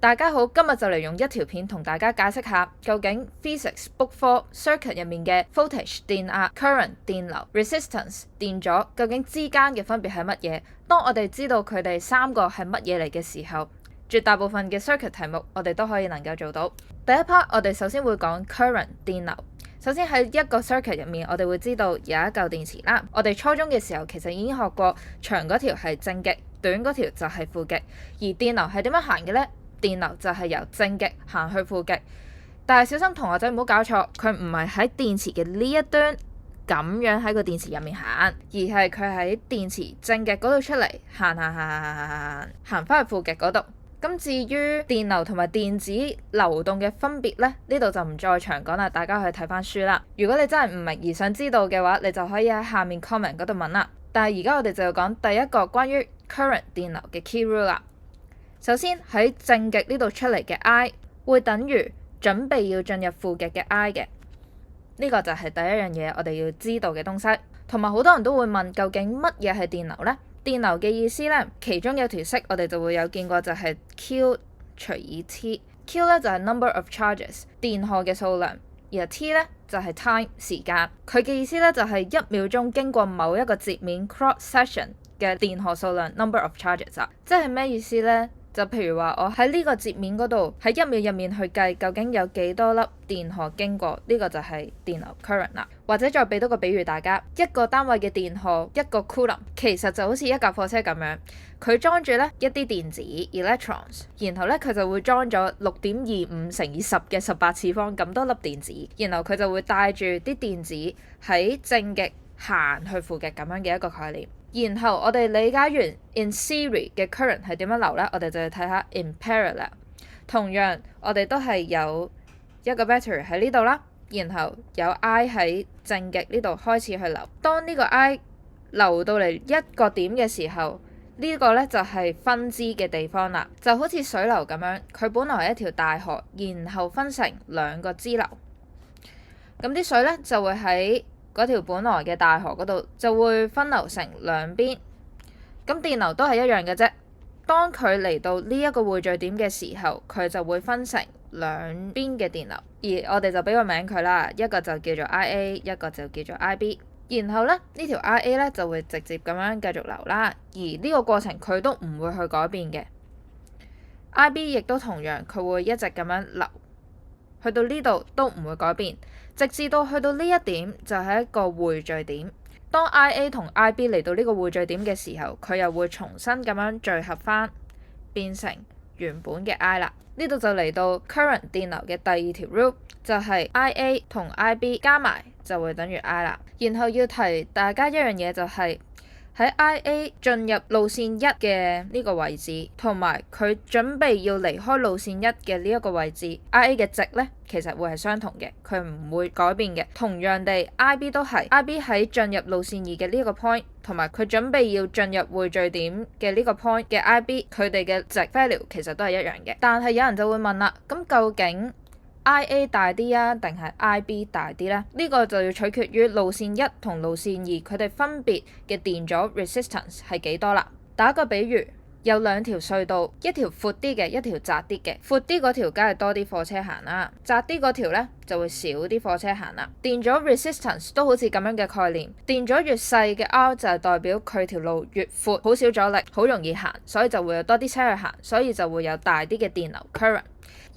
大家好，今日就嚟用一條片同大家解釋下究竟 Physics Book 4 Circuit 入面嘅 Voltage 電壓、Current 電流、Resistance 電阻究竟之間嘅分別係乜嘢。當我哋知道佢哋三個係乜嘢嚟嘅時候，絕大部分嘅 Circuit 題目我哋都可以能夠做到。第一 part 我哋首先會講 Current 電流。首先喺一個 circuit 入面，我哋會知道有一嚿電池啦。我哋初中嘅時候其實已經學過，長嗰條係正極，短嗰條就係負極。而電流係點樣行嘅呢？電流就係由正極行去負極，但係小心同學仔唔好搞錯，佢唔係喺電池嘅呢一端咁樣喺個電池入面行，而係佢喺電池正極嗰度出嚟行翻去負極嗰度。咁至於電流同埋電子流動嘅分別呢，呢度就唔再長講啦，大家去睇翻書啦。如果你真係唔明而想知道嘅話，你就可以喺下面 comment 嗰度問啦。但係而家我哋就要講第一個關於 current 電流嘅 key rule 啦。首先喺正極呢度出嚟嘅 I 會等於準備要進入負極嘅 I 嘅，呢個就係第一樣嘢我哋要知道嘅東西。同埋好多人都會問究竟乜嘢係電流呢？電流嘅意思呢，其中有條式我哋就會有見過，就係 Q 除以 T。Q 呢就係 number of charges 電荷嘅數量，而 T 呢就係 time 時間。佢嘅意思呢就係1秒鐘經過某一個截面 cross section 嘅電荷數量 number of charges 啊。即係咩意思呢？就譬如話我喺呢個截面嗰度喺1秒入面去計究竟有幾多粒電荷經過，呢個就係電流 current 啦。或者再俾多個比喻大家，一個單位嘅電荷一個 coulomb 其實就好似一架貨車咁樣，佢裝住呢一啲電子 electrons， 然後呢佢就會裝咗6.25乘以10嘅18次方咁多粒電子，然後佢就會帶住啲電子喺正極行去負極咁樣嘅一個概念。然後我哋理解完 in series 嘅 current 係點樣流呢？我哋就要睇下 in parallel。同樣我哋都係有一個 battery 喺呢度啦，然後有 I 喺正極呢度開始去流。當呢個 I 流到嚟一個點嘅時候，呢個呢就係分支嘅地方啦，就好似水流咁樣，佢本來係一條大河，然後分成兩個支流。咁啲水呢就會喺嗰條本來嘅大河嗰度就會分流成兩邊。咁電流都係一樣嘅啫。當佢嚟到呢一個匯聚點嘅時候，佢就會分成兩邊嘅電流，而我哋就俾個名佢啦，一個就叫做 IA， 一個就叫做 IB。然後呢條 IA 呢就會直接咁樣繼續流啦，而呢個過程佢都唔會去改變嘅。IB 亦都同樣佢會一直咁樣流，去到呢度都唔會改變，直至到去到呢一點就係一個匯聚點。當 IA 同 IB 嚟到呢個匯聚點嘅時候，佢又會重新咁樣聚合翻，變成原本嘅 I 啦。呢度就嚟到 current 電流嘅第二條 rule， 就係 IA 同 IB 加埋就會等於 I 啦。然後要提大家一樣嘢就係喺 IA 進入路線1嘅呢個位置，同埋佢準備要離開路線1嘅呢一個位置 ，IA 嘅值呢其實會係相同嘅，佢唔會改變嘅。同樣地 ，IB 都係 IB 喺進入路線2嘅呢一個 point， 同埋佢準備要進入匯聚點嘅呢個 point 嘅 IB， 佢哋嘅值 value 其實都係一樣嘅。但係有人就會問啦，咁究竟IA 大啲啊，定係 IB 大啲呢？呢個就要取決於路線1同路線2佢哋分別嘅電阻 resistance 係幾多啦。打個比喻，有兩條隧道，一條闊啲嘅，一條窄啲嘅。闊啲嗰條梗係多啲貨車行啦，窄啲嗰條呢就會少啲貨車行啦。電阻 resistance 都好似咁樣嘅概念，電阻越細嘅 R 就係代表佢條路越闊，好少阻力，好容易行，所以就會有多啲車去行，所以就會有大啲嘅電流 current。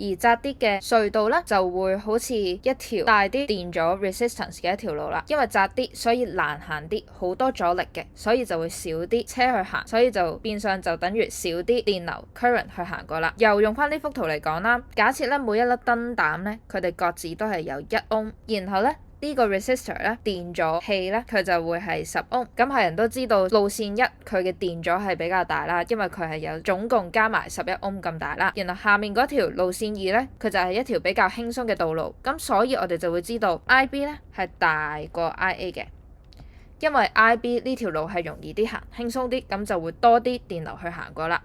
而窄啲嘅隧道呢，就會好似一條大啲電阻 resistance 嘅一條路啦，因為窄啲，所以難行啲，好多阻力嘅，所以就會少啲車去行，所以就變相就等於少啲電流 current 去行過啦。又用翻呢幅圖嚟講啦，假設呢每一粒燈膽呢，佢哋各自都係有1 ohm， 然後呢個 resistor 咧，電阻器咧，佢就會係10 ohm。咁係人都知道路線1佢嘅電阻係比較大啦，因為佢係有總共加埋11 ohm 咁大啦。然後下面嗰條路線2咧，佢就係一條比較輕鬆嘅道路。咁所以我哋就會知道 IB 咧係大過 IA 嘅，因為 IB 呢條路係容易啲行，輕鬆啲，咁就會多啲電流去行過啦。